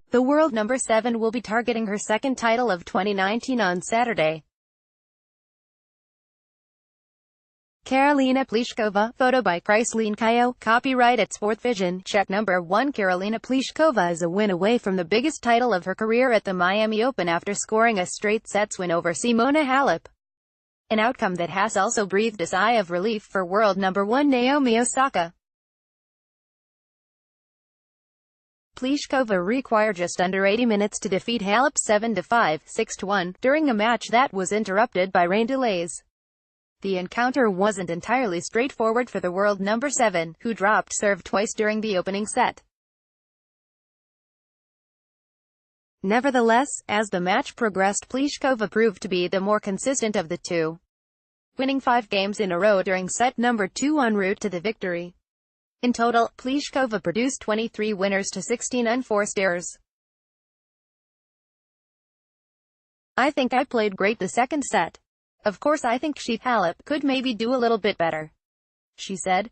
The world number 7 will be targeting her second title of 2019 on Saturday. Karolina Pliskova, photo by Karolina Pliskova, copyright at Sport Vision. Czech number 1 Karolina Pliskova is a win away from the biggest title of her career at the Miami Open after scoring a straight sets win over Simona Halep. An outcome that has also breathed a sigh of relief for world number 1 Naomi Osaka. Pliskova required just under 80 minutes to defeat Halep 7-5, 6-1, during a match that was interrupted by rain delays. The encounter wasn't entirely straightforward for the world number 7, who dropped serve twice during the opening set. Nevertheless, as the match progressed, Pliskova proved to be the more consistent of the two, winning 5 games in a row during set number 2 en route to the victory. In total, Pliskova produced 23 winners to 16 unforced errors. "I think I played great the second set. Of course I think Halep could maybe do a little bit better," she said.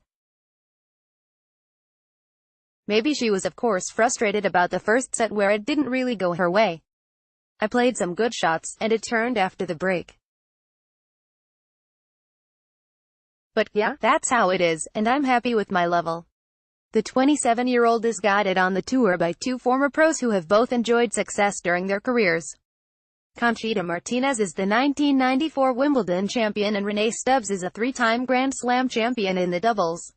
Maybe she was of course frustrated about the first set where it didn't really go her way. "I played some good shots, and it turned after the break. But yeah, that's how it is, and I'm happy with my level." The 27-year-old is guided on the tour by 2 former pros who have both enjoyed success during their careers. Conchita Martinez is the 1994 Wimbledon champion and Renee Stubbs is a 3-time Grand Slam champion in the doubles.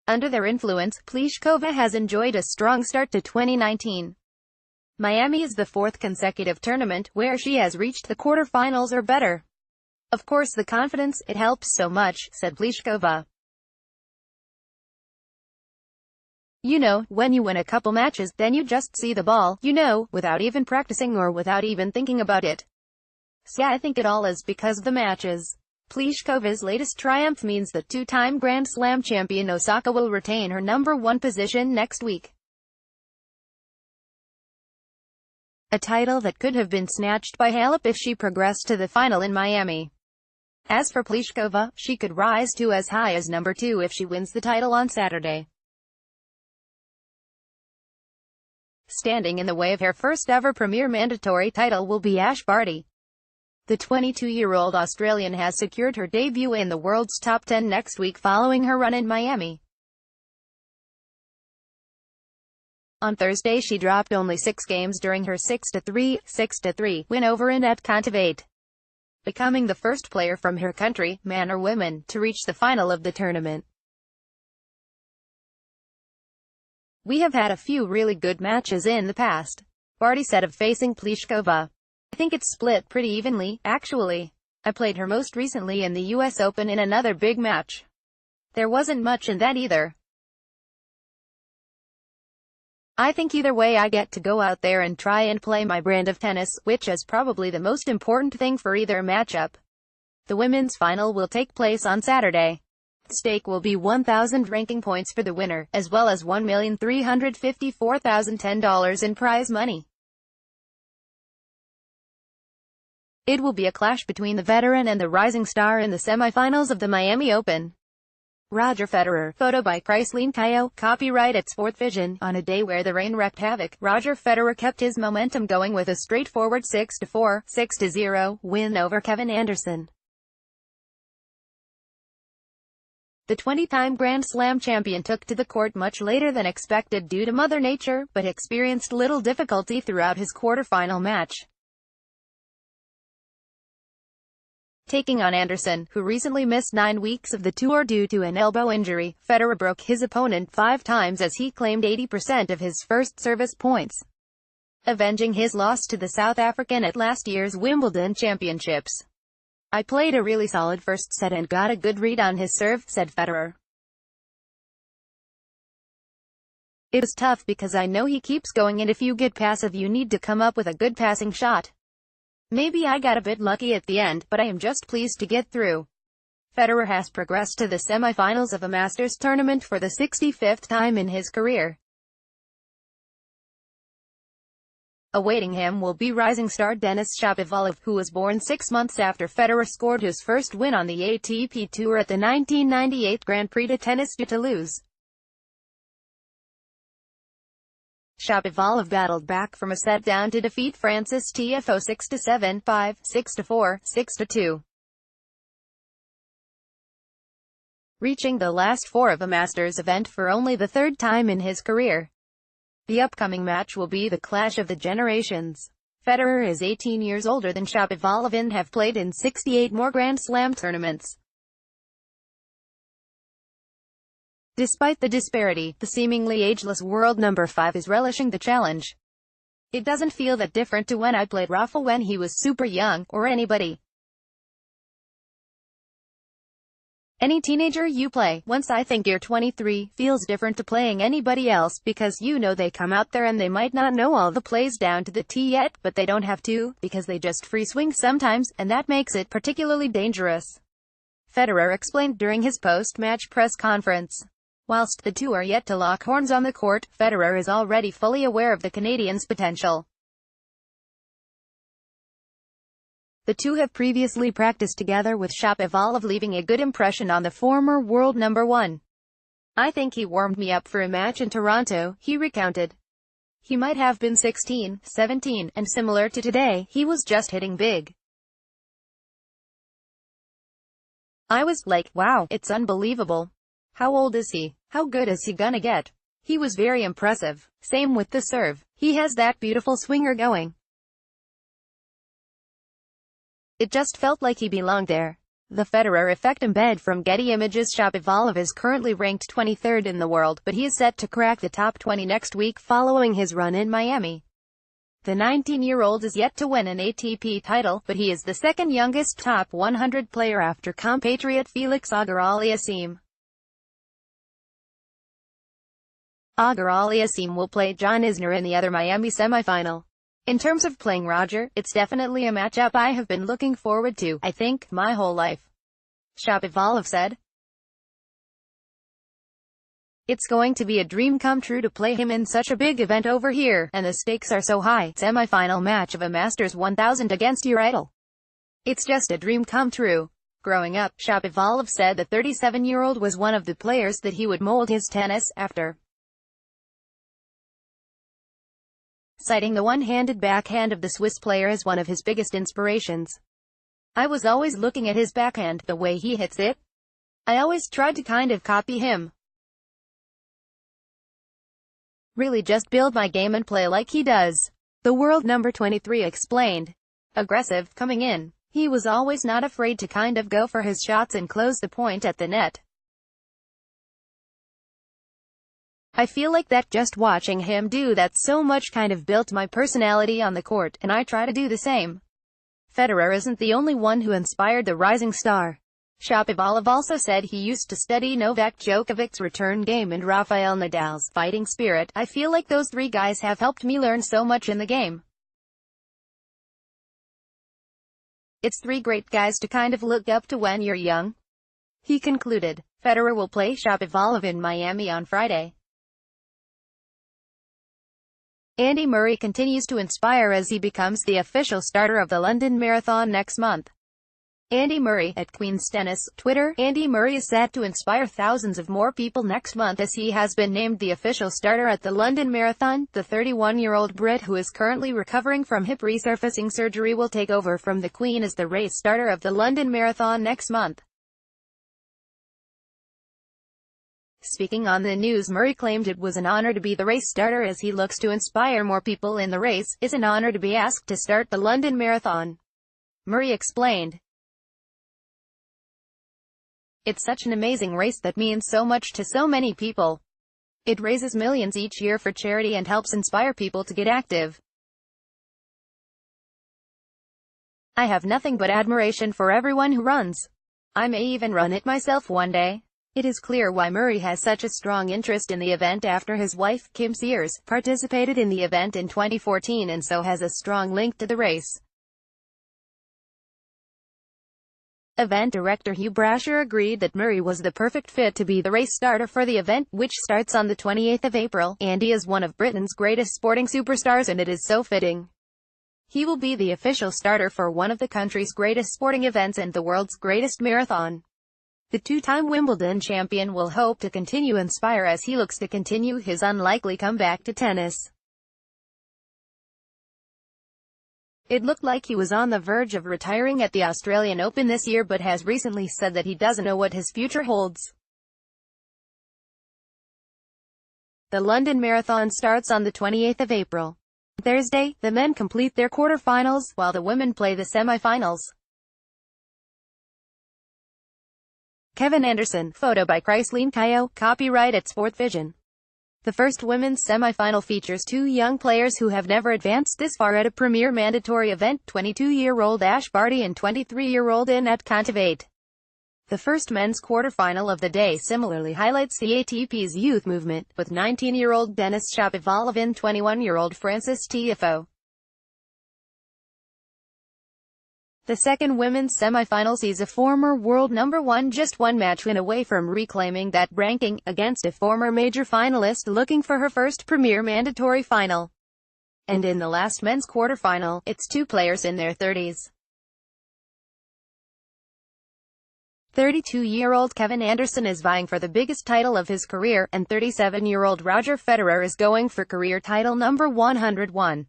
Under their influence, Pliskova has enjoyed a strong start to 2019. Miami is the 4th consecutive tournament where she has reached the quarterfinals or better. "Of course the confidence, it helps so much," said Pliskova. "You know, when you win a couple matches, then you just see the ball, you know, without even practicing or without even thinking about it. So yeah, I think it all is because of the matches." Pliskova's latest triumph means the 2-time Grand Slam champion Osaka will retain her number 1 position next week. A title that could have been snatched by Halep if she progressed to the final in Miami. As for Pliskova, she could rise to as high as number 2 if she wins the title on Saturday. Standing in the way of her first-ever Premier mandatory title will be Barty. The 22-year-old Australian has secured her debut in the world's top 10 next week following her run in Miami. On Thursday she dropped only 6 games during her 6-3, 6-3 win over Annette Kontaveit, becoming the first player from her country, man or woman, to reach the final of the tournament. "We have had a few really good matches in the past," Barty said of facing Pliskova. "I think it's split pretty evenly, actually. I played her most recently in the US Open in another big match. There wasn't much in that either. I think either way I get to go out there and try and play my brand of tennis, which is probably the most important thing for either matchup." The women's final will take place on Saturday. At stake will be 1,000 ranking points for the winner, as well as $1,354,010 in prize money. It will be a clash between the veteran and the rising star in the semifinals of the Miami Open. Roger Federer, photo by Karolina Pliskova, copyright at Sport Vision. On a day where the rain wreaked havoc, Roger Federer kept his momentum going with a straightforward 6-4, 6-0 win over Kevin Anderson. The 20-time Grand Slam champion took to the court much later than expected due to Mother Nature, but experienced little difficulty throughout his quarterfinal match, taking on Anderson, who recently missed 9 weeks of the tour due to an elbow injury. Federer broke his opponent 5 times as he claimed 80% of his first service points, avenging his loss to the South African at last year's Wimbledon Championships. "I played a really solid first set and got a good read on his serve," said Federer. "It was tough because I know he keeps going and if you get passive you need to come up with a good passing shot. Maybe I got a bit lucky at the end, but I am just pleased to get through." Federer has progressed to the semifinals of a Masters tournament for the 65th time in his career. Awaiting him will be rising star Denis Shapovalov, who was born 6 months after Federer scored his first win on the ATP Tour at the 1998 Grand Prix de Tennis de Toulouse. Shapovalov battled back from a set down to defeat Francis Tiafoe 6-7, 5, 6-4, 6-2. Reaching the last four of a Masters event for only the third time in his career. The upcoming match will be the clash of the generations. Federer is 18 years older than Shapovalov and have played in 68 more Grand Slam tournaments. Despite the disparity, the seemingly ageless world number 5 is relishing the challenge. It doesn't feel that different to when I played Rafa when he was super young, or anybody. Any teenager you play, once I think you're 23, feels different to playing anybody else, because you know they come out there and they might not know all the plays down to the T yet, but they don't have to, because they just free swing sometimes, and that makes it particularly dangerous. Federer explained during his post-match press conference. Whilst the two are yet to lock horns on the court, Federer is already fully aware of the Canadian's potential. The two have previously practiced together, with Shapovalov leaving a good impression on the former world number 1. I think he warmed me up for a match in Toronto, he recounted. He might have been 16, 17, and similar to today, he was just hitting big. I was like, wow, it's unbelievable. How old is he? How good is he gonna get? He was very impressive. Same with the serve. He has that beautiful swinger going. It just felt like he belonged there. The Federer effect embed from Getty Images. Shapovalov is currently ranked 23rd in the world, but he is set to crack the top 20 next week following his run in Miami. The 19-year-old is yet to win an ATP title, but he is the second youngest top 100 player after compatriot Felix Auger-Aliassime. Auger-Aliassime will play John Isner in the other Miami semifinal. In terms of playing Roger, it's definitely a matchup I have been looking forward to, I think, my whole life. Shapovalov said. It's going to be a dream come true to play him in such a big event over here, and the stakes are so high. Semi-final match of a Masters 1000 against your idol. It's just a dream come true. Growing up, Shapovalov said the 37-year-old was one of the players that he would mold his tennis after. Citing the one-handed backhand of the Swiss player as one of his biggest inspirations. I was always looking at his backhand, the way he hits it. I always tried to kind of copy him. Really just build my game and play like he does. The world number 23 explained. Aggressive, coming in. He was always not afraid to kind of go for his shots and close the point at the net. I feel like that just watching him do that so much kind of built my personality on the court, and I try to do the same. Federer isn't the only one who inspired the rising star. Shapovalov also said he used to study Novak Djokovic's return game and Rafael Nadal's fighting spirit. I feel like those three guys have helped me learn so much in the game. It's three great guys to kind of look up to when you're young. He concluded. Federer will play Shapovalov in Miami on Friday. Andy Murray continues to inspire as he becomes the official starter of the London Marathon next month. Andy Murray, at Queen's Tennis, Twitter. Andy Murray is set to inspire thousands of more people next month as he has been named the official starter at the London Marathon. The 31-year-old Brit, who is currently recovering from hip resurfacing surgery, will take over from the Queen as the race starter of the London Marathon next month. Speaking on the news, Murray claimed it was an honor to be the race starter as he looks to inspire more people in the race. It's an honor to be asked to start the London Marathon. Murray explained. It's such an amazing race that means so much to so many people. It raises millions each year for charity and helps inspire people to get active. I have nothing but admiration for everyone who runs. I may even run it myself one day. It is clear why Murray has such a strong interest in the event after his wife, Kim Sears, participated in the event in 2014 and so has a strong link to the race. Event director Hugh Brasher agreed that Murray was the perfect fit to be the race starter for the event, which starts on the 28th of April. Andy is one of Britain's greatest sporting superstars and it is so fitting. He will be the official starter for one of the country's greatest sporting events and the world's greatest marathon. The two-time Wimbledon champion will hope to continue inspire as he looks to continue his unlikely comeback to tennis. It looked like he was on the verge of retiring at the Australian Open this year, but has recently said that he doesn't know what his future holds. The London Marathon starts on the 28th of April. Thursday, the men complete their quarterfinals, while the women play the semifinals. Kevin Anderson, photo by Karolina Pliskova, copyright at Sport Vision. The first women's semifinal features two young players who have never advanced this far at a premier mandatory event, 22-year-old Ash Barty and 23-year-old Annette Kontaveit. The first men's quarterfinal of the day similarly highlights the ATP's youth movement, with 19-year-old Denis Shapovalov and 21-year-old Frances Tiafoe. The second women's semifinal sees a former world #1 just one match win away from reclaiming that ranking, against a former major finalist looking for her first premier mandatory final. And in the last men's quarterfinal, it's two players in their 30s. 32-year-old Kevin Anderson is vying for the biggest title of his career, and 37-year-old Roger Federer is going for career title number 101.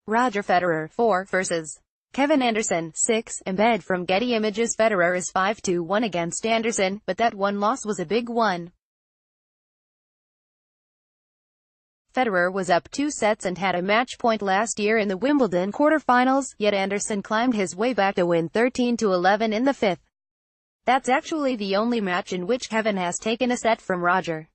Roger Federer, 4, versus Kevin Anderson, 6, embed from Getty Images. Federer is 5-1 against Anderson, but that one loss was a big one. Federer was up 2 sets and had a match point last year in the Wimbledon quarterfinals, yet Anderson climbed his way back to win 13-11 in the fifth. That's actually the only match in which Kevin has taken a set from Roger.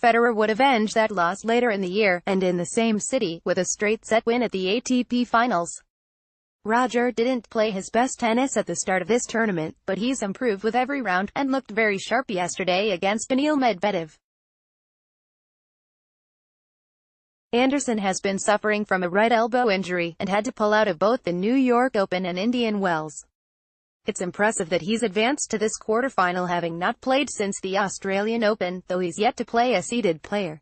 Federer would avenge that loss later in the year, and in the same city, with a straight-set win at the ATP Finals. Roger didn't play his best tennis at the start of this tournament, but he's improved with every round, and looked very sharp yesterday against Daniil Medvedev. Anderson has been suffering from a right elbow injury, and had to pull out of both the New York Open and Indian Wells. It's impressive that he's advanced to this quarterfinal having not played since the Australian Open, though he's yet to play a seeded player.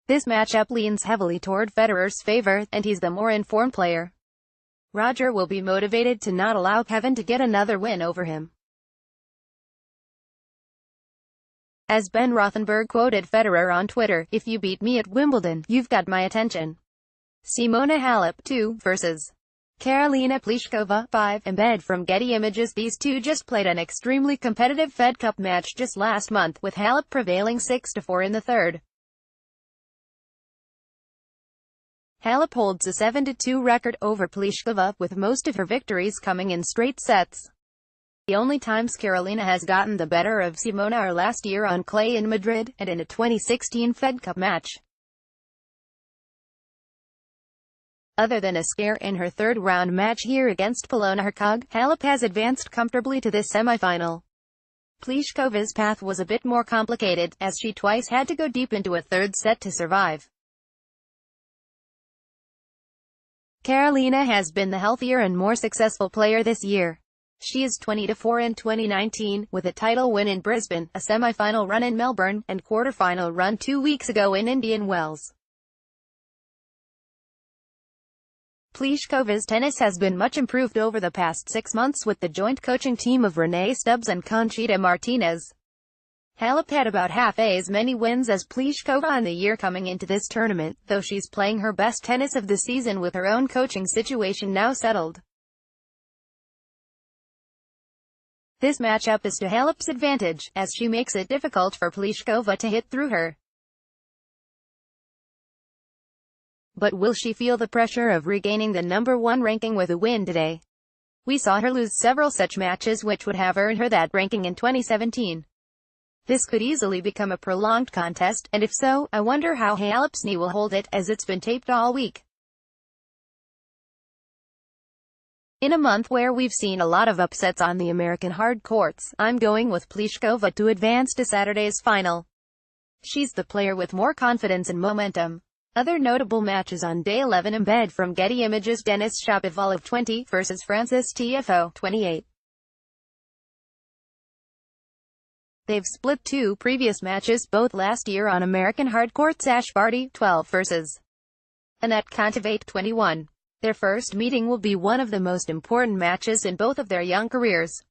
This matchup leans heavily toward Federer's favor, and he's the more informed player. Roger will be motivated to not allow Kevin to get another win over him. As Ben Rothenberg quoted Federer on Twitter, "If you beat me at Wimbledon, you've got my attention." Simona Halep, 2, versus Karolina Pliskova, 5, embed from Getty Images. These two just played an extremely competitive Fed Cup match just last month, with Halep prevailing 6-4 in the third. Halep holds a 7-2 record over Pliskova, with most of her victories coming in straight sets. The only times Karolina has gotten the better of Simona are last year on clay in Madrid, and in a 2016 Fed Cup match. Other than a scare in her third-round match here against Polona Hercog, Halep has advanced comfortably to this semifinal. Pliskova's path was a bit more complicated, as she twice had to go deep into a third set to survive. Karolina has been the healthier and more successful player this year. She is 20-4 in 2019, with a title win in Brisbane, a semi-final run in Melbourne, and quarter-final run 2 weeks ago in Indian Wells. Pliskova's tennis has been much improved over the past 6 months with the joint coaching team of Renee Stubbs and Conchita Martinez. Halep had about half as many wins as Pliskova in the year coming into this tournament, though she's playing her best tennis of the season with her own coaching situation now settled. This matchup is to Halep's advantage, as she makes it difficult for Pliskova to hit through her. But will she feel the pressure of regaining the #1 ranking with a win today? We saw her lose several such matches which would have earned her that ranking in 2017. This could easily become a prolonged contest, and if so, I wonder how Halep's knee will hold it, as it's been taped all week. In a month where we've seen a lot of upsets on the American hard courts, I'm going with Pliskova to advance to Saturday's final. She's the player with more confidence and momentum. Other notable matches on day 11 embed from Getty Images. Denis Shapovalov, 20, versus Frances Tiafoe, 28. They've split 2 previous matches, both last year on American hard courts. Ash Barty, 12, versus Annette Kontaveit, 21. Their first meeting will be one of the most important matches in both of their young careers.